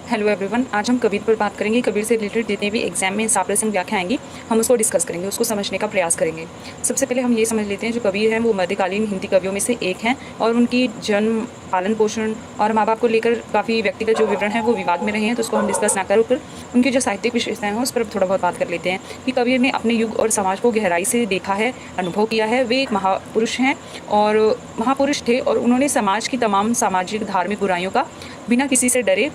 Hello everyone, आज हम कबीर पर बात करेंगे। कबीर से रिलेटेड जितने भी एग्जाम में हिसाब प्रसंग व्याख्या आएंगी हम उसको डिस्कस करेंगे, उसको समझने का प्रयास करेंगे। सबसे पहले हम ये समझ लेते हैं, जो कबीर हैं वो मध्यकालीन हिंदी कवियों में से एक हैं और उनकी जन्म, पालन पोषण और माँ बाप को लेकर काफ़ी व्यक्तिगत जो विवरण है वो विवाद में रहे हैं, तो उसको हम डिस्कस ना कर उनकी जो साहित्यिक विशेषताएं हैं उस पर थोड़ा बहुत बात कर लेते हैं कि कबीर ने अपने युग और समाज को गहराई से देखा है, अनुभव किया है। वे एक महापुरुष हैं और महापुरुष थे और उन्होंने समाज की तमाम सामाजिक धार्मिक बुराइयों का बिना किसी से डरे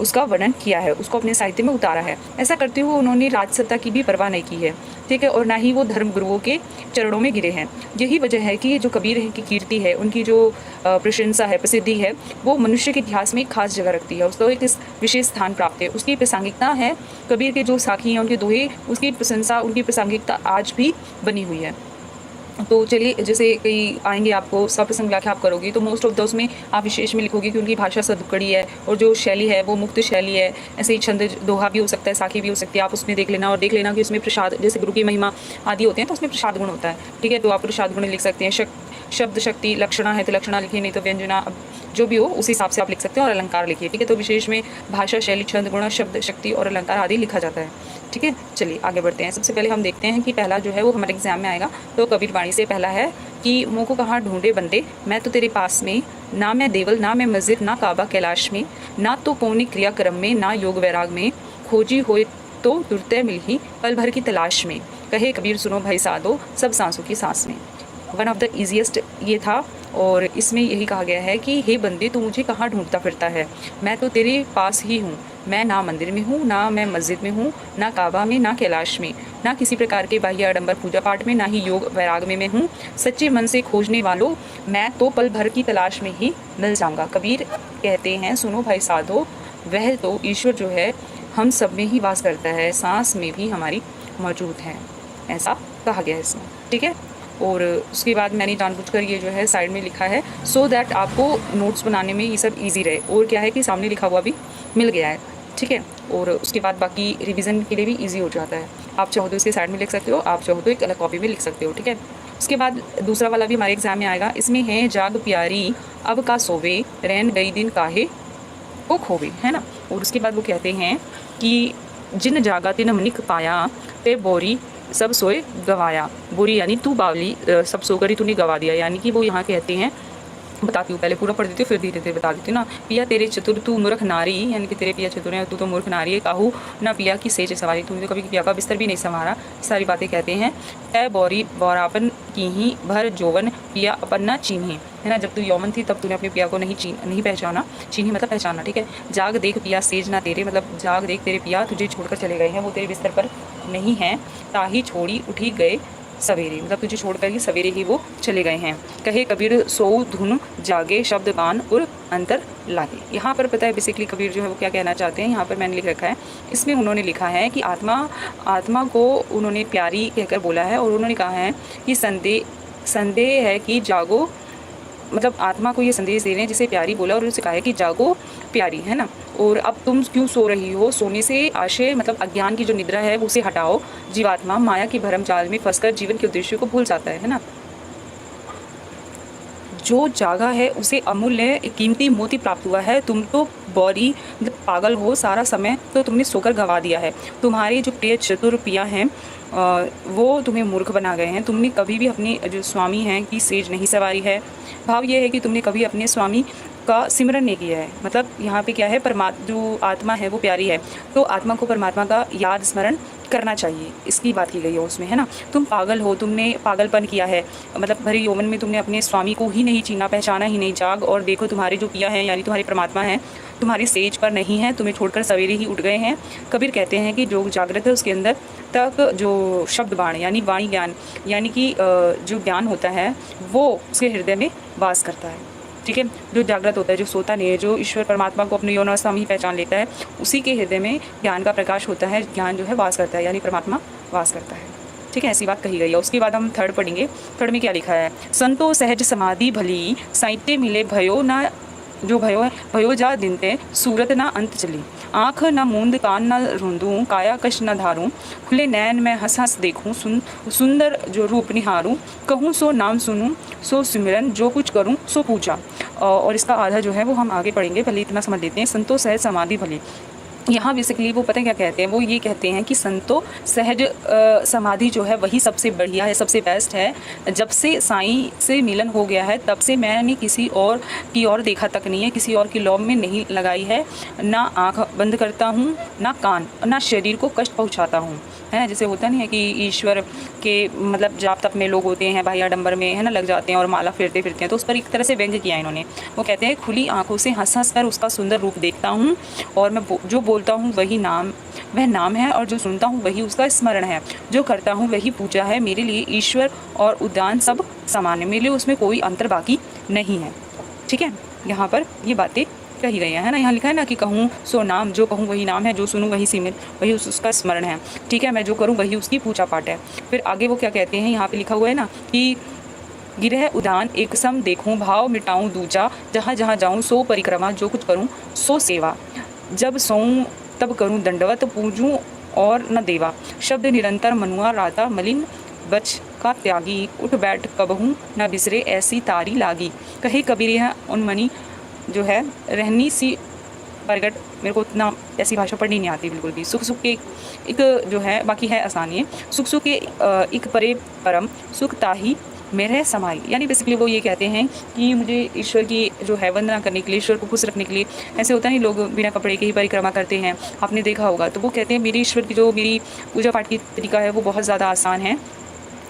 उसका वर्णन किया है, उसको अपने साहित्य में उतारा है। ऐसा करते हुए उन्होंने राजसत्ता की भी परवाह नहीं की है, ठीक है, और ना ही वो धर्म गुरुओं के चरणों में गिरे हैं। यही वजह है कि जो कबीर की कीर्ति है, उनकी जो प्रशंसा है, प्रसिद्धि है, वो मनुष्य के इतिहास में एक खास जगह रखती है, उसको एक विशेष स्थान प्राप्त है। उसकी प्रासंगिकता है, कबीर के जो साखी हैं, उनके दोहे, उसकी प्रशंसा, उनकी प्रासंगिकता आज भी बनी हुई है। तो चलिए, जैसे कई आएंगे आपको सप्रसंग व्याख्या आप करोगे तो मोस्ट ऑफ द उसमें आप विशेष में लिखोगे कि उनकी भाषा सदुक्कड़ी है और जो शैली है वो मुक्त शैली है। ऐसे ही छंद दोहा भी हो सकता है, साखी भी हो सकती है, आप उसमें देख लेना और देख लेना कि उसमें प्रसाद, जैसे गुरु की महिमा आदि होते हैं तो उसमें प्रसाद गुण होता है, ठीक है, तो आप प्रसाद गुण लिख सकते हैं। शब्द शक्ति लक्षणा है तो लक्षणा लिखिए, नहीं तो व्यंजना, अब जो भी हो उस हिसाब से आप लिख सकते हैं, और अलंकार लिखिए, ठीक है। तो विशेष में भाषा, शैली, छंद, गुण, शब्द शक्ति और अलंकार आदि लिखा जाता है, ठीक है। चलिए आगे बढ़ते हैं। सबसे पहले हम देखते हैं कि पहला जो है वो हमारे एग्जाम में आएगा, तो कबीर वाणी से पहला है कि मुँह को कहाँ ढूंढे बंदे, मैं तो तेरे पास में, ना मैं देवल ना मैं मस्जिद ना काबा कैलाश में, ना तो पौनी क्रिया क्रम में ना योग वैराग में, खोजी होए तो दुर्तय मिल ही पल भर की तलाश में, कहे कबीर सुनो भाई साधो सब सांसों की सांस में। वन ऑफ द ईजीएस्ट ये था, और इसमें यही कहा गया है कि हे बंदे तू मुझे कहाँ ढूंढता फिरता है, मैं तो तेरे पास ही हूँ, मैं ना मंदिर में हूँ, ना मैं मस्जिद में हूँ, ना काबा में, ना कैलाश में, ना किसी प्रकार के बाह्य आडंबर पूजा पाठ में, ना ही योग वैराग में मैं हूँ। सच्चे मन से खोजने वालों मैं तो पल भर की तलाश में ही मिल जाऊँगा। कबीर कहते हैं सुनो भाई साधो, वह तो ईश्वर जो है हम सब में ही वास करता है, सांस में भी हमारी मौजूद है, ऐसा कहा गया है इसमें, ठीक है। और उसके बाद मैंने जानबूझकर ये जो है साइड में लिखा है सो दैट आपको नोट्स बनाने में ये सब इजी रहे, और क्या है कि सामने लिखा हुआ भी मिल गया है, ठीक है। और उसके बाद बाकी रिवीजन के लिए भी इजी हो जाता है। आप चाहो तो इसके साइड में लिख सकते हो, आप चाहो तो एक अलग कॉपी में लिख सकते हो, ठीक है। उसके बाद दूसरा वाला भी हमारे एग्जाम में आएगा। इसमें है जाग प्यारी अब का सोवे, रैन गई दिन काहे को खोवे, है ना। और उसके बाद वो कहते हैं कि जिन जागा तिन मनिक पाया, ते बोरी सब सोए गवाया। बोरी यानी तू बावली, सब सो कर ही तूने गवा दिया, यानी कि वो यहाँ कहते हैं, बताती हूँ, पहले पूरा पढ़ देती हूँ फिर धीरे धीरे बता देती हूँ ना। पिया तेरे चतुर तू मूर्ख नारी, यानी कि तेरे पिया चतुर है, तू तो मूर्ख नारी है। काहू ना पिया की सेज सवारी, तूने तो कभी पिया का बिस्तर भी नहीं संवारा। सारी बातें कहते हैं। तय बौरी बौरापन की ही भर जोवन पिया अपन्ना चीन्ही, है ना। जब तू यौवन थी तब तूने अपने पिया को नहीं पहचाना, चीन्ही मतलब पहचाना, ठीक है। जाग देख पिया सेज ना तेरे, मतलब जाग देख तेरे पिया तुझे छोड़कर चले गए हैं, वो तेरे बिस्तर पर नहीं हैं। ताही छोड़ी उठी गए सवेरे, मतलब तुझे छोड़कर ही सवेरे ही वो चले गए हैं। कहे कबीर सो धुन जागे शब्द गान और अंतर लागे। यहाँ पर पता है बेसिकली कबीर जो है वो क्या कहना चाहते हैं, यहाँ पर मैंने लिख रखा है। इसमें उन्होंने लिखा है कि आत्मा को उन्होंने प्यारी कहकर बोला है, और उन्होंने कहा है कि संदेह है कि जागो, मतलब आत्मा को ये संदेश दे रहे हैं जिसे प्यारी बोला, और उनसे कहा है कि जागो प्यारी, है ना। और अब तुम क्यों सो रही हो, सोने से आशय मतलब अज्ञान की जो निद्रा है उसे हटाओ। जीवात्मा माया की भरम जाल में फंसकर जीवन के उद्देश्य को भूल जाता है ना। जो जागा है उसे अमूल्य कीमती मोती प्राप्त हुआ है। तुम तो बौरी मतलब पागल हो, सारा समय तो तुमने सोकर गंवा दिया है। तुम्हारे जो प्रिय चतुर पिया हैं वो तुम्हें मूर्ख बना गए हैं। तुमने कभी भी अपने जो स्वामी हैं की सेज नहीं सवारी है। भाव ये है कि तुमने कभी अपने स्वामी का सिमरन नहीं किया है। मतलब यहाँ पे क्या है, जो आत्मा है वो प्यारी है, तो आत्मा को परमात्मा का याद स्मरण करना चाहिए, इसकी बात की गई है उसमें, है ना। तुम पागल हो, तुमने पागलपन किया है, मतलब भरी यौवन में तुमने अपने स्वामी को ही नहीं चीना, पहचाना ही नहीं। जाग और देखो तुम्हारे जो पिया हैं यानी तुम्हारे परमात्मा हैं तुम्हारी सेज पर नहीं है, तुम्हें छोड़कर सवेरे ही उठ गए हैं। कबीर कहते हैं कि जो जागृत है उसके अंदर तक जो शब्द बाण यानी वाणी ज्ञान, यानी कि जो ज्ञान होता है वो उसके हृदय में वास करता है, ठीक है। जो जागृत होता है, जो सोता नहीं है, जो ईश्वर परमात्मा को अपने यौनावस्था में ही पहचान लेता है, उसी के हृदय में ज्ञान का प्रकाश होता है, ज्ञान जो है वास करता है, यानी परमात्मा वास करता है, ठीक है। ऐसी बात कही गई है। उसके बाद हम थर्ड पढ़ेंगे। थर्ड में क्या लिखा है, संतो सहज समाधि भली, साहित्य मिले भयो ना, जो भयो जा दिनते सूरत ना अंत चली। आँख न मूंद कान न रूंदूँ, काया कश न धारूँ, खुले नैन मैं हंस हंस देखूँ, सुंदर जो रूप निहारूँ, कहूँ सो नाम सुनूँ, सो सिमरन जो कुछ करूँ सो पूजा। और इसका आधा जो है वो हम आगे पढ़ेंगे, पहले इतना समझ लेते हैं। संतो सहज समाधि भले, यहाँ बेसिकली वो पता है क्या कहते हैं, वो ये कहते हैं कि संतो सहज समाधि जो है वही सबसे बढ़िया है, सबसे बेस्ट है। जब से साईं से मिलन हो गया है तब से मैंने किसी और की ओर देखा तक नहीं है, किसी और की लौभ में नहीं लगाई है, ना आँख बंद करता हूँ, ना कान, ना शरीर को कष्ट पहुँचाता हूँ, है ना। जैसे होता नहीं है कि ईश्वर के मतलब जाप तप में लोग होते हैं, भाई आडंबर में, है ना, लग जाते हैं और माला फेरते फिरते हैं, तो उस पर एक तरह से व्यंग किया इन्होंने। वो कहते हैं खुली आंखों से हंस हंस कर उसका सुंदर रूप देखता हूँ, और मैं जो बोलता हूँ वही नाम, वह नाम है, और जो सुनता हूँ वही उसका स्मरण है, जो करता हूँ वही पूजा है। मेरे लिए ईश्वर और उद्यान सब समान है, मेरे लिए उसमें कोई अंतर बाकी नहीं है। ठीक है, यहाँ पर ये बातें कही गई है ना। यहाँ लिखा है ना कि कहूँ सो नाम, जो कहूँ वही नाम है, जो सुनूँ वही सिमर, वही उसका स्मरण है। ठीक है, मैं जो करूँ वही उसकी पूजा पाठ है। फिर आगे वो क्या कहते हैं, यहाँ पे लिखा हुआ है ना कि गिरह उदान एक सम देखूँ, भाव मिटाऊँ दूजा, जहाँ जहाँ जाऊँ सो परिक्रमा, जो कुछ करूँ सो सेवा, जब सोऊँ तब करूँ दंडवत, पूजूँ और न देवा, शब्द निरंतर मनुआ राता, मलिन बच का त्यागी, उठ बैठ कबहूँ न बिसरे ऐसी तारी लागी। कहे कबीर यह उन्मनी जो है रहनी सी प्रगट, मेरे को इतना ऐसी भाषा पढ़नी नहीं आती बिल्कुल भी। सुख सुख के एक जो है, बाकी है आसानी है, सुख सुख के एक परे परम सुख ताही मेरे समाई। यानी बेसिकली वो ये कहते हैं कि मुझे ईश्वर की जो है वंदना करने के लिए, ईश्वर को खुश रखने के लिए, ऐसे होता नहीं लोग बिना कपड़े के ही परिक्रमा करते हैं, आपने देखा होगा, तो वो कहते हैं मेरी ईश्वर की जो मेरी पूजा पाठ की तरीका है वो बहुत ज़्यादा आसान है।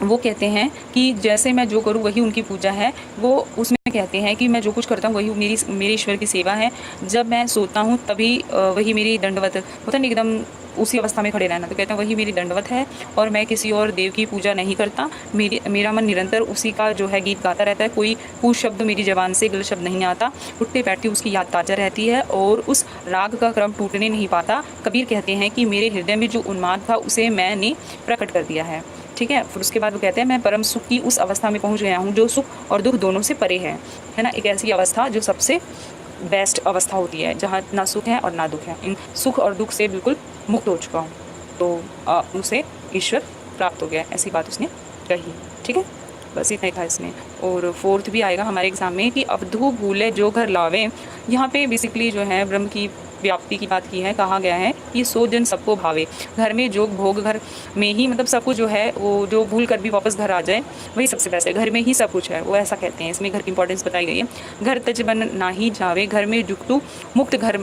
वो कहते हैं कि जैसे मैं जो करूँ वही उनकी पूजा है। वो उसमें कहते हैं कि मैं जो कुछ करता हूँ वही मेरे ईश्वर की सेवा है। जब मैं सोता हूँ तभी वही मेरी दंडवत होता नहीं, एकदम उसी अवस्था में खड़े रहना, तो कहते हैं वही मेरी दंडवत है, और मैं किसी और देव की पूजा नहीं करता। मेरा मन निरंतर उसी का जो है गीत गाता रहता है, कोई कुछ शब्द मेरी ज़बान से गलत शब्द नहीं आता, उठते बैठते उसकी याद ताज़ा रहती है और उस राग का क्रम टूटने नहीं पाता। कबीर कहते हैं कि मेरे हृदय में जो उन्माद था उसे मैंने प्रकट कर दिया है। ठीक है, फिर उसके बाद वो कहते हैं मैं परम सुख की उस अवस्था में पहुंच गया हूं जो सुख और दुख दोनों से परे है ना। एक ऐसी अवस्था जो सबसे बेस्ट अवस्था होती है, जहाँ ना सुख है और ना दुख है, इन सुख और दुख से बिल्कुल मुक्त हो चुका हूँ, तो उसे ईश्वर प्राप्त हो गया, ऐसी बात उसने कही। ठीक है, बस इतना ही था इसमें। और फोर्थ भी आएगा हमारे एग्जाम में कि अवधू भूले जो घर लावे। यहाँ पे बेसिकली जो है ब्रह्म की व्याप्ति की बात की है, कहा गया है कि सो जन सबको भावे। घर में जोग भोग, घर में ही मतलब सब कुछ जो है वो जो भूल कर भी वापस घर आ जाए वही सबसे बेस्ट है, घर में ही सब कुछ है, वो ऐसा कहते हैं। इसमें घर की इंपॉर्टेंस बताई गई है। घर तज बन ना ही जावे, घर में जुगतु मुक्त, घर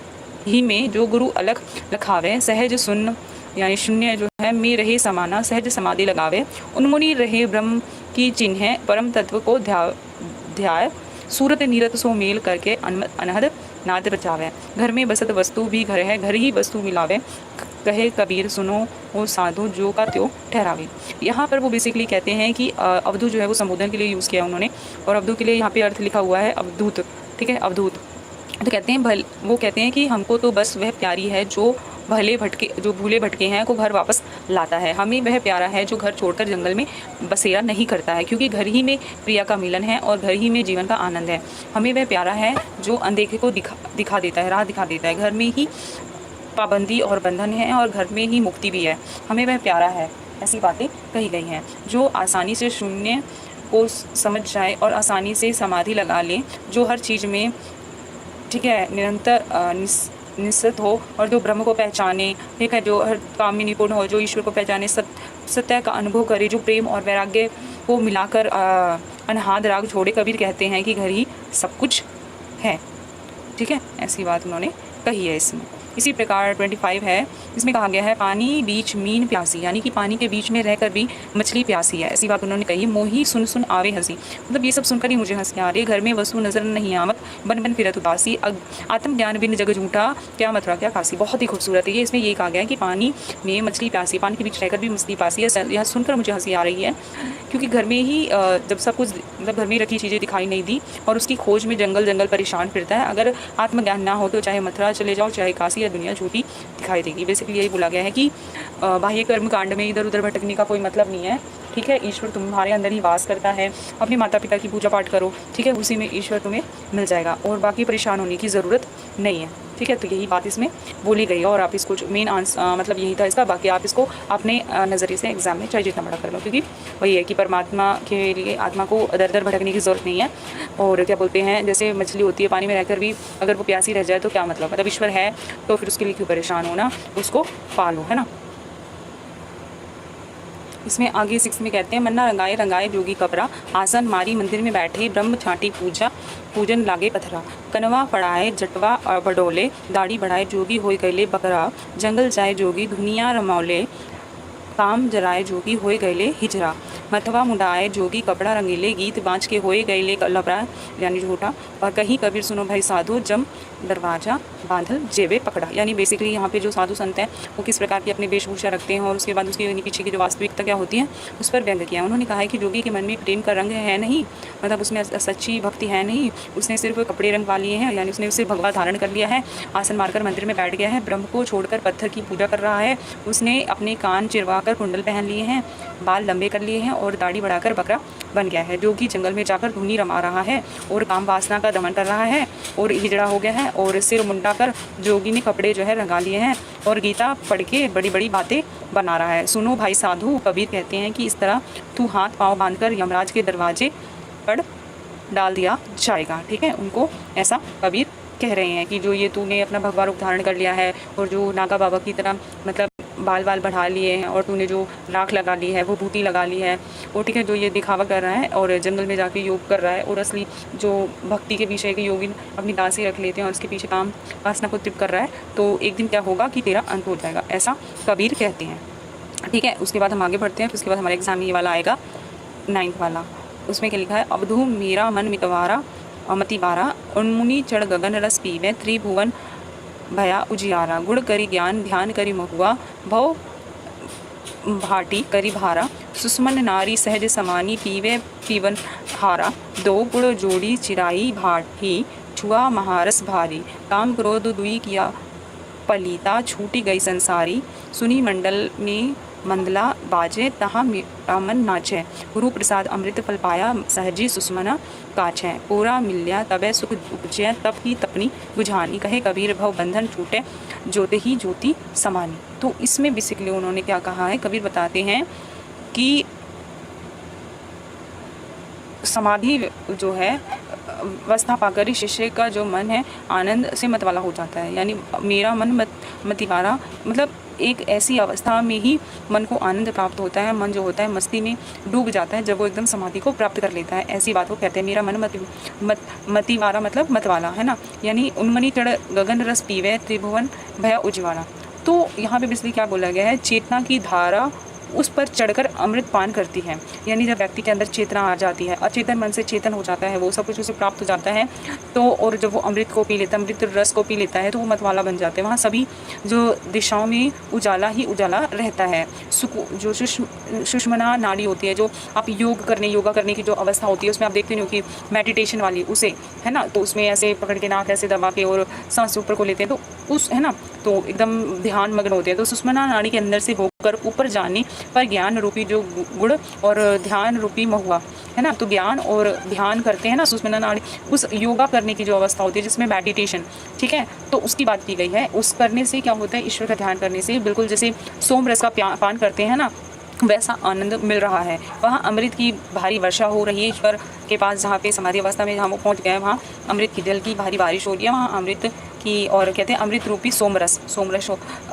ही में जो गुरु अलग लखावे। सहज सुन यानी शून्य जो है में रहे समाना, सहज समाधि लगावे। उन्मुनि रहे ब्रह्म की चिन्ह, परम तत्व को ध्याय, सूरत नीरत सो मेल करके अनहद नाद बचावे। घर में बसत वस्तु भी घर है, घर ही वस्तु मिलावे। कहे कबीर सुनो वो साधु जो का त्यो ठहरावे। यहाँ पर वो बेसिकली कहते हैं कि अवधू जो है वो संबोधन के लिए यूज़ किया उन्होंने, और अवधू के लिए यहाँ पे अर्थ लिखा हुआ है अवधूत। ठीक है, अवधूत। तो कहते हैं वो कहते हैं कि हमको तो बस वह प्यारी है जो जो भूले भटके हैं को घर वापस लाता है। हमें वह प्यारा है जो घर छोड़कर जंगल में बसेरा नहीं करता है, क्योंकि घर ही में प्रिया का मिलन है और घर ही में जीवन का आनंद है। हमें वह प्यारा है जो अनदेखे को दिखा देता है, राह दिखा देता है। घर में ही पाबंदी और बंधन है और घर में ही मुक्ति भी है। हमें वह प्यारा है, ऐसी बातें कही गई हैं। जो आसानी से शून्य को समझ जाए और आसानी से समाधि लगा ले, जो हर चीज़ में ठीक है निरंतर निश्चित हो, और जो ब्रह्म को पहचाने, ठीक है, जो हर काम में निपुण हो, जो ईश्वर को पहचाने, सत्य का अनुभव करे, जो प्रेम और वैराग्य को मिलाकर अनहाद राग छोड़े। कबीर कहते हैं कि घर ही सब कुछ है। ठीक है, ऐसी बात उन्होंने कही है इसमें। इसी प्रकार 25 है, इसमें कहा गया है पानी बीच मीन प्यासी, यानी कि पानी के बीच में रहकर भी मछली प्यासी है, ऐसी बात उन्होंने कही। मोही सुन सुन आवे हंसी, मतलब ये सब सुनकर ही मुझे हंसी आ रही है। घर में वस्तु नजर नहीं आवत, बन बन फिरत उदासी, आत्मज्ञान बिन जग झूठा, क्या मथुरा क्या काशी। बहुत ही खूबसूरत है ये। इसमें ये कहा गया है कि पानी में मछली प्यासी, पानी के बीच रहकर भी मछली प्यासी है। यह सुनकर मुझे हंसी आ रही है, क्योंकि घर में ही जब सब कुछ मतलब घर में रखी चीज़ें दिखाई नहीं दी और उसकी खोज में जंगल जंगल परेशान फिरता है। अगर आत्मज्ञान ना हो तो चाहे मथुरा चले जाओ, चाहे काशी, दुनिया झूठी दिखाई देगी। बेसिकली यही बोला गया है कि बाह्य कर्म कांड में इधर उधर भटकने का कोई मतलब नहीं है। ठीक है। ईश्वर तुम्हारे अंदर ही वास करता है, अपने माता पिता की पूजा पाठ करो, ठीक है, उसी में ईश्वर तुम्हें मिल जाएगा और बाकी परेशान होने की ज़रूरत नहीं है, ठीक है। तो यही बात इसमें बोली गई है और आप इसको मेन आंसर मतलब यही था इसका। बाकी आप इसको अपने नज़रिए से एग्जाम में चाहे जितना बड़ा कर लो, क्योंकि वही है कि परमात्मा के लिए आत्मा को दर दर भटकने की ज़रूरत नहीं है। और क्या बोलते हैं, जैसे मछली होती है पानी में रहकर भी अगर वो प्यासी रह जाए तो क्या मतलब ईश्वर है तो फिर उसके लिए क्यों परेशान होना, उसको पालो, है ना। इसमें आगे 6 में कहते हैं, मन्ना रंगाए रंगाए जोगी कपरा, आसन मारी मंदिर में बैठे ब्रह्म छाटी पूजन लागे पथरा, कनवा पड़ाए जटवा बडोले, दाढ़ी बढ़ाए जोगी होय गैले बकरा, जंगल जाए जोगी दुनिया रमौले, काम जराए जोगी होय गैले हिजरा, मथवा मुंडाए जोगी कपड़ा रंगीले, गीत बाँच के होए गैले लबड़ा यानी झूठा, और कहीं कबीर सुनो भाई साधु जम दरवाजा बांधल जेबे पकड़ा। यानी बेसिकली यहाँ पे जो साधु संत हैं वो किस प्रकार की अपनी वेशभूषा रखते हैं और उसके बाद उसके पीछे की जो वास्तविकता क्या होती है उस पर व्यंग किया। उन्होंने कहा है कि जोगी के मन में प्रेम का रंग है नहीं, मतलब उसमें सच्ची भक्ति है नहीं, उसने सिर्फ कपड़े रंगवा लिए हैं, यानी उसने सिर्फ भगवा धारण कर लिया है, आसन मारकर मंदिर में बैठ गया है, ब्रह्म को छोड़कर पत्थर की पूजा कर रहा है, उसने अपने कान चिरवा कुंडल पहन लिए हैं, बाल लंबे कर लिए हैं और दाढ़ी बढ़ाकर बकरा बन गया है। जोगी जंगल में जाकर धुनी रमा रहा है और काम वासना का दमन कर रहा है और हिजड़ा हो गया है, और सिर मुंडा कर जोगी ने कपड़े जो है रंगा लिए हैं और गीता पढ़ के बड़ी बड़ी बातें बना रहा है। सुनो भाई साधु, कबीर कहते हैं कि इस तरह तू हाथ पांव बांधकर यमराज के दरवाजे पर डाल दिया जाएगा, ठीक है। उनको ऐसा कबीर कह रहे हैं कि जो ये तूने अपना भगवा रूप धारण कर लिया है और जो नागा बाबा की तरह मतलब बाल बढ़ा लिए हैं और तूने जो राख लगा ली है, वो बूटी लगा ली है, वो ठीक है, जो ये दिखावा कर रहा है और जंगल में जाके योग कर रहा है और असली जो भक्ति के विषय के योगी अपनी दासी रख लेते हैं और उसके पीछे काम वासना को तृप्त कर रहा है, तो एक दिन क्या होगा कि तेरा अंत हो जाएगा, ऐसा कबीर कहते हैं, ठीक है। उसके बाद हम आगे बढ़ते हैं। उसके बाद हमारे एग्जाम ये वाला आएगा 9th वाला। उसमें क्या लिखा है, अवधू मेरा मन मितवारा मतिवारा, उन्मुनि चढ़ गगन रस पीवे, त्रिभुवन भया उजियारा, गुण करी ज्ञान ध्यान करी महुआ, भव भाटी करी भारा, सुषमन नारी सहज समानी, पीवे पीवन हारा, दो गुण जोड़ी चिराई भाटी, छुआ महारस भारी, काम क्रोध दुई किया पलीता, छूटी गई संसारी, सुनी मंडल में मंदला बाजे, तहाँ मन नाचे, गुरु प्रसाद अमृत फल पाया, सहजी सुषमना काछे, पूरा मिल्या तबे सुख उपजय, तब ही तपनी बुझानी, कहे कबीर भव बंधन छूटे, ज्योति ही ज्योति समानी। तो इसमें बेसिकली उन्होंने क्या कहा है, कबीर बताते हैं कि समाधि जो है अवस्था पाकर शिष्य का जो मन है आनंद से मतवाला हो जाता है, यानी मेरा मन मतिवारा मतलब एक ऐसी अवस्था में ही मन को आनंद प्राप्त होता है, मन जो होता है मस्ती में डूब जाता है जब वो एकदम समाधि को प्राप्त कर लेता है, ऐसी बात को कहते हैं। मेरा मन मतिवारा मतलब मतवाला, है ना, यानी उन्मनी चढ़ गगन रस पीवे, त्रिभुवन भया उज्ज्वला। तो यहाँ पे बेसिकली क्या बोला गया है, चेतना की धारा उस पर चढ़कर अमृत पान करती है, यानी जब व्यक्ति के अंदर चेतना आ जाती है, अचेतन मन से चेतन हो जाता है, वो सब कुछ उसे प्राप्त हो जाता है, तो और जब वो अमृत को पी लेता है, अमृत रस को पी लेता है, तो वो मतवाला बन जाते हैं। वहाँ सभी जो दिशाओं में उजाला ही उजाला रहता है। जो सुषमना नाड़ी होती है, जो आप योगा करने की जो अवस्था होती है, उसमें आप देखते नहीं हो कि मेडिटेशन वाली उसे, है ना, तो उसमें ऐसे पकड़ के नाक ऐसे दबा के और सांस ऊपर को लेते हैं, तो उस, है ना, तो एकदम ध्यान मग्न होते हैं। तो सुषमना नाड़ी के अंदर से होकर ऊपर जाने पर ज्ञान रूपी जो गुड़ और ध्यान रूपी महुआ, है ना, तो ज्ञान और ध्यान करते हैं ना सुषमना नाड़ी, उस योगा करने की जो अवस्था होती है जिसमें मेडिटेशन, ठीक है, तो उसकी बात की गई है। उस करने से क्या होता है, ईश्वर का ध्यान करने से बिल्कुल जैसे सोम रस का पान करते हैं ना, वैसा आनंद मिल रहा है। वहाँ अमृत की भारी वर्षा हो रही है ईश्वर के पास, जहाँ पे समाधि अवस्था में जहाँ वो पहुँच गए, वहाँ अमृत की जल की भारी बारिश हो रही है, वहाँ अमृत की, और कहते हैं अमृत रूपी सोमरस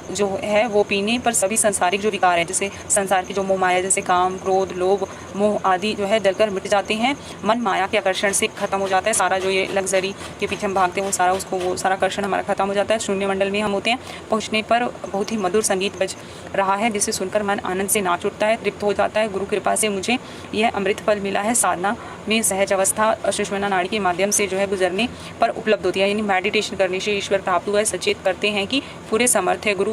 जो है वो पीने पर सभी संसारिक जो विकार है, जैसे संसार की जो मोह माया, जैसे काम क्रोध लोभ मोह आदि जो है जलकर मिट जाते हैं। मन माया के आकर्षण से खत्म हो जाता है, सारा जो ये लग्जरी के पीछे हम भागते हैं वो सारा आकर्षण हमारा खत्म हो जाता है। शून्य मंडल में हम होते हैं, पहुँचने पर बहुत ही मधुर संगीत बज रहा है, जिसे सुनकर मन आनंद से नाच उठता है, तृप्त हो जाता है। गुरु कृपा से मुझे यह अमृत फल मिला है, साधना में सहज अवस्था सुषमना नाड़ी के माध्यम से जो है गुजरने पर उपलब्ध होती है, यानी मेडिटेशन करने से ईश्वर प्राप्त हुआ है। सचेत करते हैं कि पूरे समर्थ है, गुरु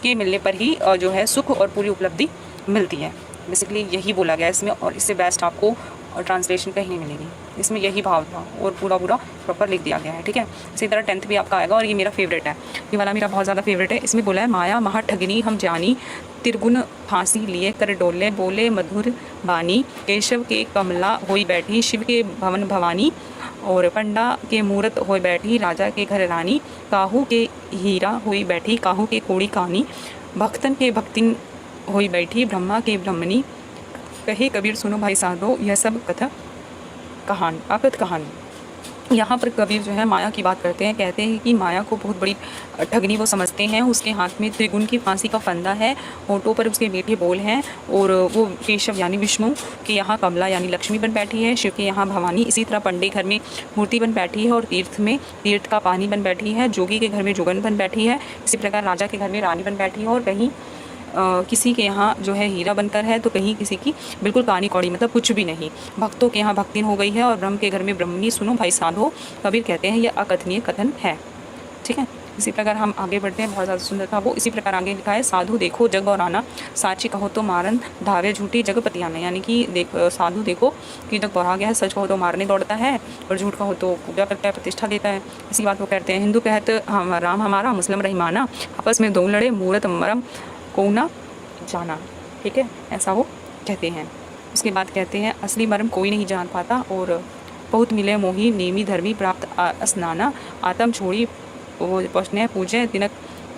के मिलने पर ही जो है सुख और पूरी उपलब्धि मिलती है। बेसिकली यही बोला गया इसमें, और इससे बेस्ट आपको और ट्रांसलेशन कहीं नहीं मिलेगी। इसमें यही भाव था और पूरा प्रॉपर लिख दिया गया है, ठीक है। इसी तरह 10th भी आपका आएगा और ये मेरा फेवरेट है, ये वाला मेरा बहुत ज़्यादा फेवरेट है। इसमें बोला है माया महा ठगनी हम जानी, त्रिगुण फांसी लिए कर डोले, बोले मधुर बानी, केशव के कमला होई बैठी, शिव के भवन भवानी, और पंडा के मूरत होई बैठी, राजा के घर रानी, काहू के हीरा होई बैठी, काहू के कोड़ी कानी, भक्तन के भक्तिन होई बैठी, ब्रह्मा के ब्रह्मणी, कहे कबीर सुनो भाई साधो यह सब कथा कहानी आकत कहानी। यहाँ पर कबीर जो है माया की बात करते हैं, कहते हैं कि माया को बहुत बड़ी ठगनी वो समझते हैं। उसके हाथ में त्रिगुण की फांसी का फंदा है, होठों पर उसके मीठे बोल हैं, और वो केशव यानी विष्णु के यहाँ कमला यानी लक्ष्मी बन बैठी है, शिव के यहाँ भवानी, इसी तरह पंडे घर में मूर्ति बन बैठी है, और तीर्थ में तीर्थ का पानी बन बैठी है, जोगी के घर में जोगन बन बैठी है, इसी प्रकार राजा के घर में रानी बन बैठी है, और कहीं किसी के यहाँ जो है हीरा बनकर है, तो कहीं किसी की बिल्कुल कानी कौड़ी, मतलब कुछ भी नहीं। भक्तों के यहाँ भक्तिन हो गई है, और ब्रह्म के घर में ब्रह्मणी, सुनो भाई साधो। कबीर कहते हैं यह अकथनीय कथन है, ठीक है। इसी प्रकार हम आगे बढ़ते हैं, बहुत ज़्यादा सुंदर था वो। इसी प्रकार आगे लिखा है, साधु देखो जग और आना, साची कहो तो मारन, धावे झूठी जगपति आना। यानी कि साधु देखो कि जग बढ़ा गया है, सच कहो तो मारने दौड़ता है, और झूठ कहो तो पूजा करता है, प्रतिष्ठा देता है। इसी बात को कहते हैं, हिंदू कहते हम राम हमारा, मुस्लिम रहीमाना, आपस में दो लड़े, मूरत मरम को ना जाना, ठीक है, ऐसा वो कहते हैं। उसके बाद कहते हैं, असली मर्म कोई नहीं जान पाता, और बहुत मिले मोही, नेमी धर्मी प्राप्त स्नाना, आत्म छोड़ी वो पहुँचने पूजे तिनक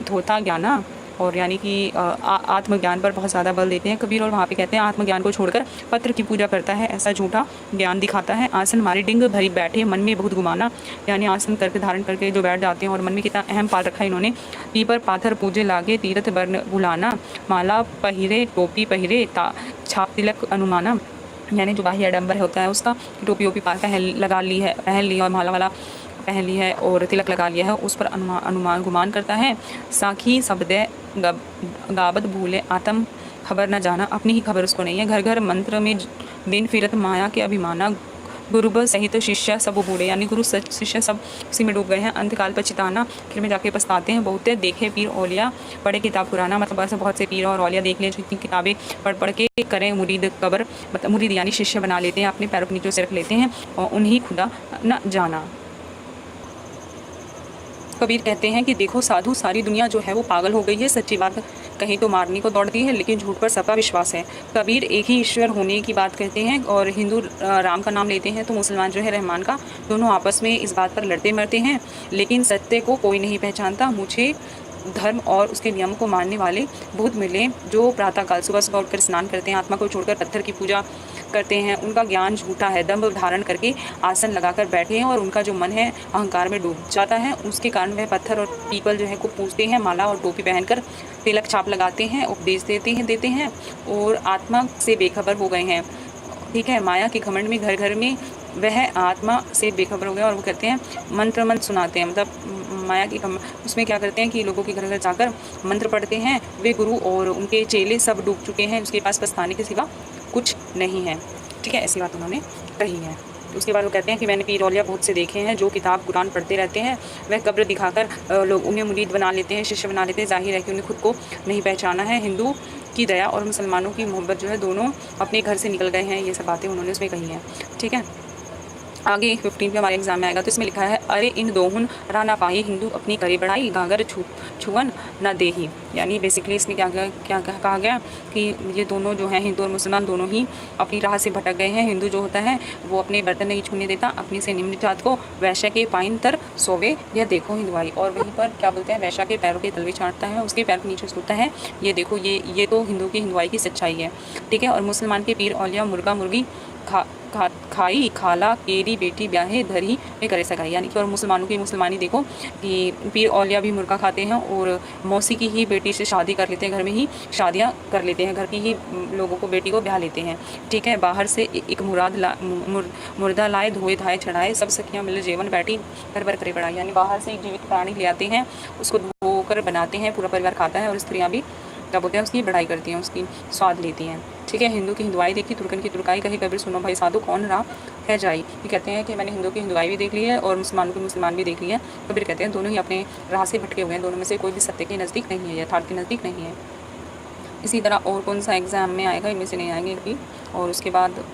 धोता ज्ञाना। और यानी कि आत्मज्ञान पर बहुत ज़्यादा बल देते हैं कबीर, और वहाँ पे कहते हैं आत्मज्ञान को छोड़कर पत्र की पूजा करता है, ऐसा झूठा ज्ञान दिखाता है। आसन मारी डिंग भरी बैठे, मन में बहुत गुमाना, यानी आसन करके धारण करके जो बैठ जाते हैं और मन में कितना अहम पाल रखा है इन्होंने। पीपर पाथर पूजे लागे, तीर्थ वर्ण भुलाना, माला पहिरे टोपी पहिरे, छाप तिलक अनुमाना, यानी जो बाह्य आडंबर होता है उसका, टोपी वोपी पहन ली और माला वाला पहन ली है और तिलक लगा लिया है, उस पर अनुमान गुमान करता है। साखी शब्द गाबत भूले, आत्म खबर न जाना, अपनी ही खबर उसको नहीं है। घर घर मंत्र में दिन फिरत, माया के अभिमाना, गुरुब सहित शिष्य सब बूढ़े, यानी गुरु शिष्य सब उसी में डूब गए हैं। अंतकाल पछताना, फिर में जाके पछताते हैं। बहुत देखे पीर औलिया, पढ़े किताब पुराना, मतलब ऐसे बहुत से पीर और औलिया देख लें जितनी किताबें पढ़ के करें मुरीद कबर, मतलब मुरीद यानी शिष्य बना लेते हैं, अपने पैरों के नीचे से रख लेते हैं, और उन्हीं खुदा न जाना। कबीर कहते हैं कि देखो साधु, सारी दुनिया जो है वो पागल हो गई है, सच्ची बात कहीं तो मारने को दौड़ती है, लेकिन झूठ पर सबका विश्वास है। कबीर एक ही ईश्वर होने की बात कहते हैं, और हिंदू राम का नाम लेते हैं, तो मुसलमान जो है रहमान का। दोनों आपस में इस बात पर लड़ते मरते हैं, लेकिन सत्य को कोई नहीं पहचानता। मुझे धर्म और उसके नियम को मानने वाले बहुत मिले, जो प्रातःकाल सुबह सुबह उठकर स्नान करते हैं, आत्मा को छोड़कर पत्थर की पूजा करते हैं। उनका ज्ञान झूठा है, दंभ धारण करके आसन लगाकर बैठे हैं, और उनका जो मन है अहंकार में डूब जाता है। उसके कारण वह पत्थर और पीपल जो है को पूजते हैं, माला और टोपी पहनकर तिलक छाप लगाते हैं, उपदेश देते हैं और आत्मा से बेखबर हो गए हैं, ठीक है। माया के घमंड में घर घर में वह आत्मा से बेखबर हो गया, और वो कहते हैं मंत्र सुनाते हैं, मतलब माया की उसमें क्या करते हैं कि लोगों के घर घर जाकर मंत्र पढ़ते हैं। वे गुरु और उनके चेले सब डूब चुके हैं, उसके पास पछताने के सिवा कुछ नहीं है, ठीक है, ऐसी बात उन्होंने कही है। उसके बाद वो कहते हैं कि मैंने पीर औलिया बहुत से देखे हैं जो किताब कुरान पढ़ते रहते हैं, वह कब्र दिखाकर लोग उन्हें मुरीद बना लेते हैं, शिष्य बना लेते हैं। जाहिर है कि उन्हें खुद को नहीं पहचाना है। हिंदू की दया और मुसलमानों की मोहब्बत जो है, दोनों अपने घर से निकल गए हैं, ये सब बातें उन्होंने उसमें कही हैं, ठीक है। आगे 15 पे हमारे एग्जाम में आएगा, तो इसमें लिखा है, अरे इन दोहुन रा ना पाई, हिंदू अपनी करे बढ़ाई, गागर छुअन न देही। यानी बेसिकली इसमें क्या कहा गया कि ये दोनों जो हैं, हिंदू और मुसलमान दोनों ही अपनी राह से भटक गए हैं। हिंदू जो होता है वो अपने बर्तन नहीं छूने देता, अपनी से निम्न जात को, वैश्य के पाइन तर सोवे, यह देखो हिंदुआई। और वहीं पर क्या बोलते हैं, वैश्य के पैरों के तलवे छाँटता है, उसके पैर के नीचे सोता है, ये देखो, ये तो हिंदू की हिंदुआई की सच्चाई है, ठीक है। और मुसलमान के पीर औलिया मुर्गा मुर्गी खाई खाला केरी बेटी ब्याहे धरी में करे सगाई। यानी कि और मुसलमानों की मुसलमानी देखो कि पीर औलिया भी मुर्गा खाते हैं, और मौसी की ही बेटी से शादी कर लेते हैं, घर में ही शादियां कर लेते हैं, घर की ही लोगों को बेटी को ब्याह लेते हैं, ठीक है। बाहर से एक मुर्दा लाए, धोए धाए चढ़ाए, सब सखियाँ मिले जेवन बैठी घर भर करे बढ़ाई। यानी बाहर से एक जीवित प्राणी ले आते हैं, उसको धोकर बनाते हैं, पूरा परिवार खाता है, और स्त्रियाँ भी क्या बोलते हैं उसकी बढ़ाई करती हैं, उसकी स्वाद लेती हैं, ठीक है। हिंदू की हिंदुआई देखी, तुर्कन की तुर्काई, कहे कबीर सुनो भाई साधु कौन रहा है जाई। ये कहते हैं कि मैंने हिंदू की हिंदुआई भी देख ली है और मुसलमानों की मुसलमान भी देख ली है। कबीर कहते हैं दोनों ही अपने राह से भटके हुए हैं, दोनों में से कोई भी सत्य के नज़दीक नहीं है, यथार्थ के नज़दीक नहीं है। इसी तरह और कौन सा एग्ज़ाम में आएगा, इनमें से नहीं आएंगे भी। और उसके बाद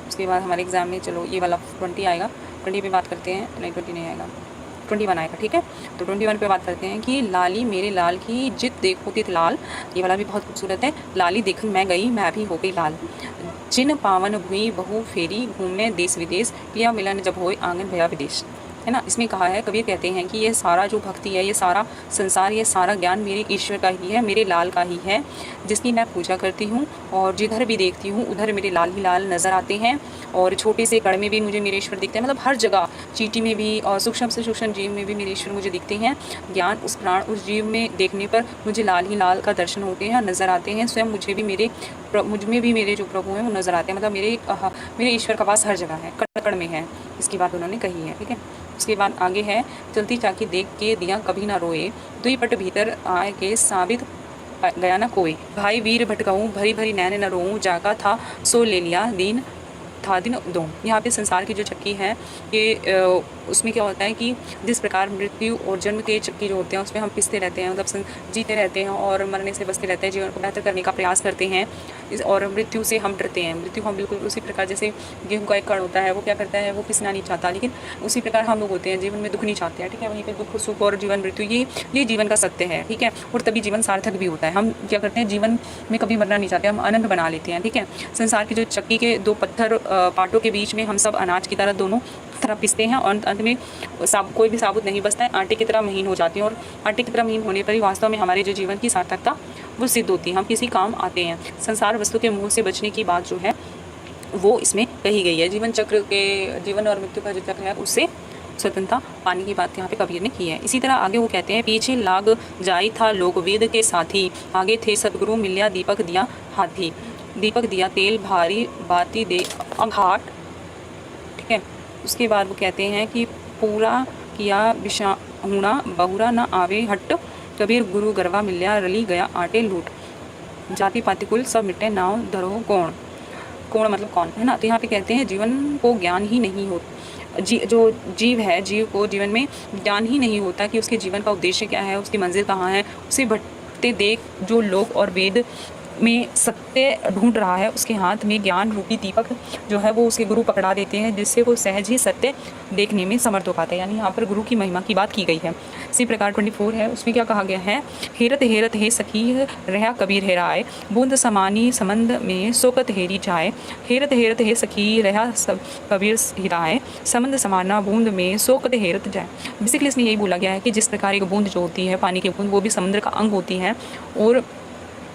उसके बाद हमारे एग्ज़ाम में चलो ये वाला 20 आएगा, 20 पे बात करते हैं, नहीं 20 नहीं आएगा, 21 आएगा, ठीक है। तो 21 पे बात करते हैं कि लाली मेरे लाल की जित देखो तित लाल, ये वाला भी बहुत खूबसूरत है। लाली देखन मैं गई, मैं भी हो गई लाल, जिन पावन भुई बहु फेरी, घूमे देश विदेश, पिया मिलन जब होए आंगन भया विदेश, है ना। इसमें कहा है, कबीर कहते हैं कि ये सारा जो भक्ति है, ये सारा संसार, ये सारा ज्ञान मेरे ईश्वर का ही है, मेरे लाल का ही है, जिसकी मैं पूजा करती हूँ। और जिधर भी देखती हूँ उधर मेरे लाल ही लाल नज़र आते हैं। और छोटे से कण में भी मुझे मेरे ईश्वर दिखते हैं, मतलब हर जगह, चींटी में भी और सूक्ष्म से सूक्ष्म जीव में भी मेरे ईश्वर मुझे दिखते हैं। ज्ञान उस प्राण उस जीव में देखने पर मुझे लाल ही लाल का दर्शन होते हैं, नज़र आते हैं। स्वयं मुझ में भी मेरे जो प्रभु हैं वो नज़र आते हैं, मतलब मेरे ईश्वर का वास हर जगह है, कण कण में है। इसकी बात उन्होंने कही है, ठीक है। उसके बाद आगे है, चलती चाकी देख के दिया कभी ना रोए, दुई पट भीतर आए के साबित गया ना कोई, भाई वीर भटकाऊँ भरी भरी नैन न रोऊँ, जागा था सो ले लिया दिन था दिन दो। यहाँ पे संसार की जो चक्की है, ये उसमें क्या होता है कि जिस प्रकार मृत्यु और जन्म के चक्की जो होते हैं उसमें हम पिसते रहते हैं, मतलब जीते रहते हैं और मरने से बचते रहते हैं, जीवन को बेहतर करने का प्रयास करते हैं, और मृत्यु से हम डरते हैं। मृत्यु हम बिल्कुल उसी प्रकार, जैसे गेहूँ का एक कण होता है, वो क्या करता है, वो पिसना नहीं चाहता, लेकिन उसी प्रकार हम लोग होते हैं, जीवन में दुख नहीं चाहते हैं, ठीक है। वहीं पर दुख सुख और जीवन मृत्यु, ये जीवन का सत्य है, ठीक है। और तभी जीवन सार्थक भी होता है। हम क्या करते हैं, जीवन में कभी मरना नहीं चाहते, हम आनंद बना लेते हैं, ठीक है। संसार की जो चक्की के दो पत्थर पाटों के बीच में हम सब अनाज की तरह दोनों तरह पिसते हैं, और अंत में कोई भी साबुत नहीं बचता है, आटे की तरह महीन हो जाती है। और आटे की तरह महीन होने पर ही वास्तव में हमारे जो जीवन की सार्थकता वो सिद्ध होती है, हम किसी काम आते हैं। संसार वस्तु के मोह से बचने की बात जो है वो इसमें कही गई है। जीवन चक्र के, जीवन और मृत्यु का जो चक्र है उससे स्वतंत्रता पाने की बात यहाँ पे कबीर ने की है। इसी तरह आगे वो कहते हैं, पीछे लाग जाई था लोक वेद के साथी, आगे थे सदगुरु मिल्या दीपक दिया हाथी, दीपक दिया तेल भारी बाती दे अघाट, ठीक है। उसके बाद वो कहते हैं कि पूरा किया विषाहुणा बहुरा न आवे हट, कबीर गुरु गरवा मिल्या रली गया आटे लूट, जाति पाति कुल सब मिटे नाव धरो कौन, कौन मतलब कौन, है ना। तो यहाँ पे कहते हैं जीवन को ज्ञान ही नहीं हो, जो जीव है, जीव को जीवन में ज्ञान ही नहीं होता कि उसके जीवन का उद्देश्य क्या है, उसकी मंजिल कहाँ है। उसे भटकते देख जो लोक और वेद में सत्य ढूंढ रहा है, उसके हाथ में ज्ञान रूपी दीपक जो है वो उसके गुरु पकड़ा देते हैं, जिससे वो सहज ही सत्य देखने में समर्थ हो पाते हैं। यानी यहाँ पर गुरु की महिमा की बात की गई है। इसी प्रकार 24 है, उसमें क्या कहा गया है, हेरत हेरत हे सखी रहा कबीर हेराए, बूंद समानी संबंध में सोकत हेरी जाए, हेरत हेरत हे सखी रहा कबीर हेराए, संबंध समाना बूंद में सोकत हेरत जाए। बेसिकली इसमें यही बोला गया है कि जिस प्रकार एक बूंद जो होती है, पानी की बूंद, वो भी समुद्र का अंग होती है और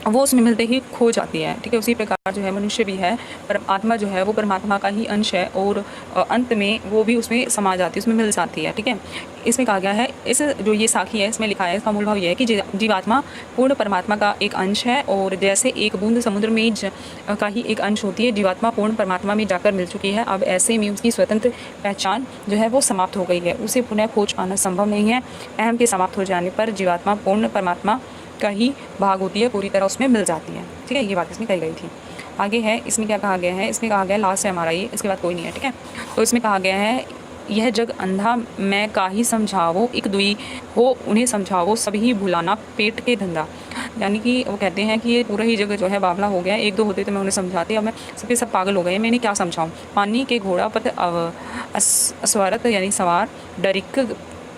वो उसमें मिलते ही खो जाती है, ठीक है। उसी प्रकार जो है मनुष्य भी है, पर आत्मा जो है वो परमात्मा का ही अंश है और अंत में वो भी उसमें समा जाती है, उसमें मिल जाती है, ठीक है। इसमें कहा गया है, इस जो ये साखी है इसमें लिखा है, इसका मूल भाव ये है कि जीवात्मा पूर्ण परमात्मा का एक अंश है, और जैसे एक बूंद समुद्र में का ही एक अंश होती है, जीवात्मा पूर्ण परमात्मा में जाकर मिल चुकी है। अब ऐसे में उसकी स्वतंत्र पहचान जो है वो समाप्त हो गई है, उसे पुनः खोज पाना संभव नहीं है। अहम के समाप्त हो जाने पर जीवात्मा पूर्ण परमात्मा का ही भाग होती है, पूरी तरह उसमें मिल जाती है, ठीक है। ये बात इसमें कही गई थी। आगे है, इसमें क्या कहा गया है, इसमें कहा गया है, लास्ट है हमारा ये, इसके बाद कोई नहीं है, ठीक है। तो इसमें कहा गया है, यह जग अंधा मैं काहि समझावो, एक दुई हो उन्हें समझावो, सभी भुलाना पेट के धंधा। यानी कि वो कहते हैं कि ये पूरा ही जग जो है बावला हो गया है, एक दो होते तो मैं उन्हें समझाती, अब मैं सबके सब पागल हो गए, मैंने क्या समझाऊँ। पानी के घोड़ा पत अस्वरत यानी सवार, डरिक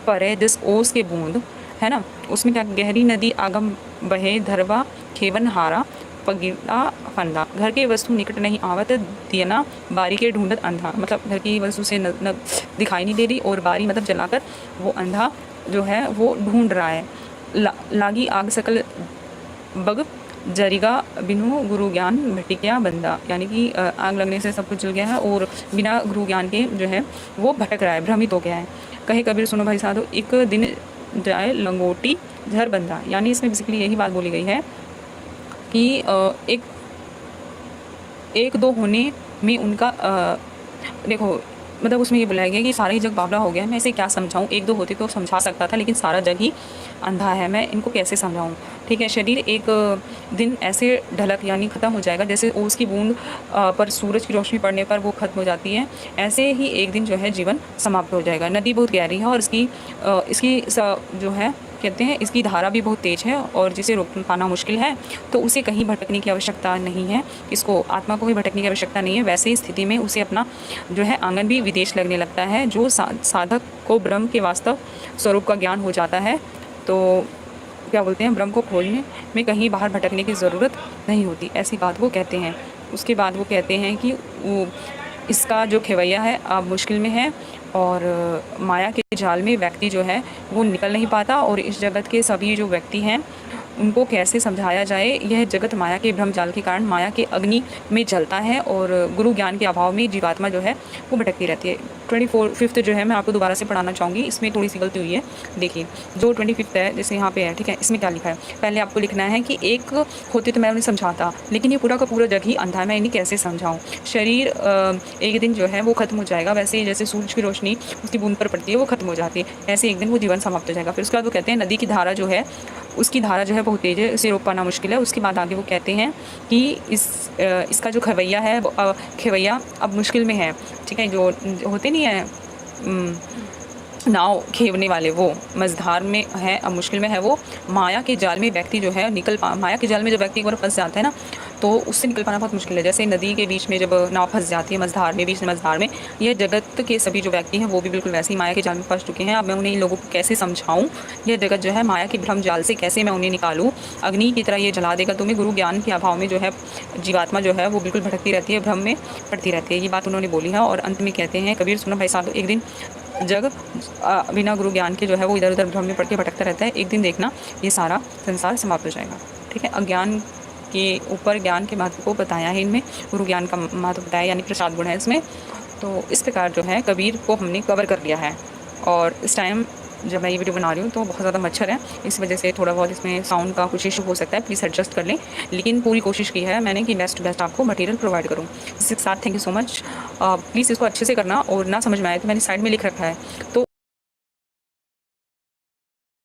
परे दिस ओस के बूंद, है ना। उसमें क्या, गहरी नदी आगम बहे धरवा खेवन हारा, पगीला फंदा, घर के वस्तु निकट नहीं आवत, दियना बारी के ढूंढत अंधा, मतलब घर की वस्तु से न दिखाई नहीं दे रही, और बारी मतलब जलाकर वो अंधा जो है वो ढूंढ रहा है। लागी आग सकल बग जरिगा बिनु गुरु ज्ञान भटिकिया बंदा, यानी कि आग लगने से सब कुछ जल गया है और बिना गुरु ज्ञान के जो है वो भटक रहा है, भ्रमित हो गया है। कहे कबीर सुनो भाई साधो, एक दिन जाए लंगोटी झर बंदा। यानी इसमें बेसिकली यही बात बोली गई है कि एक दो होने में उनका देखो, मतलब उसमें ये बुलाया गया कि सारा ही जग बावला हो गया है, मैं इसे क्या समझाऊं। एक दो होते तो समझा सकता था, लेकिन सारा जग ही अंधा है, मैं इनको कैसे समझाऊं, ठीक है। शरीर एक दिन ऐसे ढलक यानी ख़त्म हो जाएगा, जैसे ओस की बूंद पर सूरज की रोशनी पड़ने पर वो ख़त्म हो जाती है, ऐसे ही एक दिन जो है जीवन समाप्त हो जाएगा। नदी बहुत गहरी है और इसकी जो है कहते हैं इसकी धारा भी बहुत तेज है और जिसे रोक पाना मुश्किल है, तो उसे कहीं भटकने की आवश्यकता नहीं है, इसको आत्मा को ही भटकने की आवश्यकता नहीं है। वैसे ही स्थिति में उसे अपना जो है आंगन भी विदेश लगने लगता है। जो साधक को ब्रह्म के वास्तव स्वरूप का ज्ञान हो जाता है, तो क्या बोलते हैं, ब्रह्म को खोजने में कहीं बाहर भटकने की ज़रूरत नहीं होती, ऐसी बात वो कहते हैं। उसके बाद वो कहते हैं कि वो इसका जो खेवैया है अब मुश्किल में है और माया के जाल में व्यक्ति जो है वो निकल नहीं पाता, और इस जगत के सभी जो व्यक्ति हैं उनको कैसे समझाया जाए। यह जगत माया के भ्रम जाल के कारण माया के अग्नि में जलता है और गुरु ज्ञान के अभाव में जीवात्मा जो है वो भटकती रहती है। 25 जो है मैं आपको दोबारा से पढ़ाना चाहूँगी, इसमें थोड़ी सी गलती हुई है। देखिए जो 25 है, जैसे यहाँ पे है, ठीक है, इसमें क्या लिखा है, पहले आपको लिखना है कि एक होते तो मैं उन्हें समझाता, लेकिन ये पूरा का पूरा जग ही अंधा है, मैं इन्हें कैसे समझाऊँ। शरीर एक दिन जो है वो खत्म हो जाएगा, वैसे ही जैसे सूरज की रोशनी उसकी बूंद पर पड़ती है वो खत्म हो जाती है, ऐसे एक दिन वो जीवन समाप्त हो जाएगा। फिर उसके बाद वो कहते हैं नदी की धारा जो है उसकी धारा जो है बहुत तेज है, उसे रोक पाना मुश्किल है। उसके बाद आगे वो कहते हैं कि इसका जो खेवैया है खेवैया अब मुश्किल में है, ठीक है, जो होते नहीं है नाव खेवने वाले, वो मझधार में है, अब मुश्किल में है। वो माया के जाल में व्यक्ति जो है माया के जाल में जब व्यक्ति एक बार फंस जाता है ना, तो उससे निकल पाना बहुत मुश्किल है। जैसे नदी के बीच में जब नाव फंस जाती है मझधार में, बीच में मझधार में, यह जगत के सभी जो व्यक्ति हैं वो भी बिल्कुल वैसे ही माया के जाल में फंस चुके हैं। अब मैं उन्हें इन लोगों को कैसे समझाऊं, यह जगत जो है माया के भ्रम जाल से कैसे मैं उन्हें निकालूं, अग्नि की तरह ये जला देगा तुम्हें। गुरु ज्ञान के अभाव में जो है जीवात्मा जो है वो बिल्कुल भटकती रहती है, भ्रम में पड़ती रहती है। ये बात उन्होंने बोली है। और अंत में कहते हैं कबीर सुनो भाई साहब, एक दिन जग बिना गुरु ज्ञान के जो है वो इधर उधर भ्रम में पड़ के भटकता रहता है, एक दिन देखना ये सारा संसार समाप्त हो जाएगा, ठीक है। अज्ञान के ऊपर ज्ञान के महत्व को बताया है, इनमें गुरु ज्ञान का महत्व बताया, यानी प्रसाद गुण है इसमें। तो इस प्रकार जो है कबीर को हमने कवर कर लिया है। और इस टाइम जब मैं ये वीडियो बना रही हूँ तो बहुत ज़्यादा मच्छर है, इस वजह से थोड़ा बहुत इसमें साउंड का कुछ इशू हो सकता है, प्लीज़ एडजस्ट कर लें। लेकिन पूरी कोशिश की है मैंने कि बेस्ट आपको मटेरियल प्रोवाइड करूँ। इसके साथ thank you so much. Please इसको अच्छे से करना, और ना समझ में आए तो मैंने साइड में लिख रखा है, तो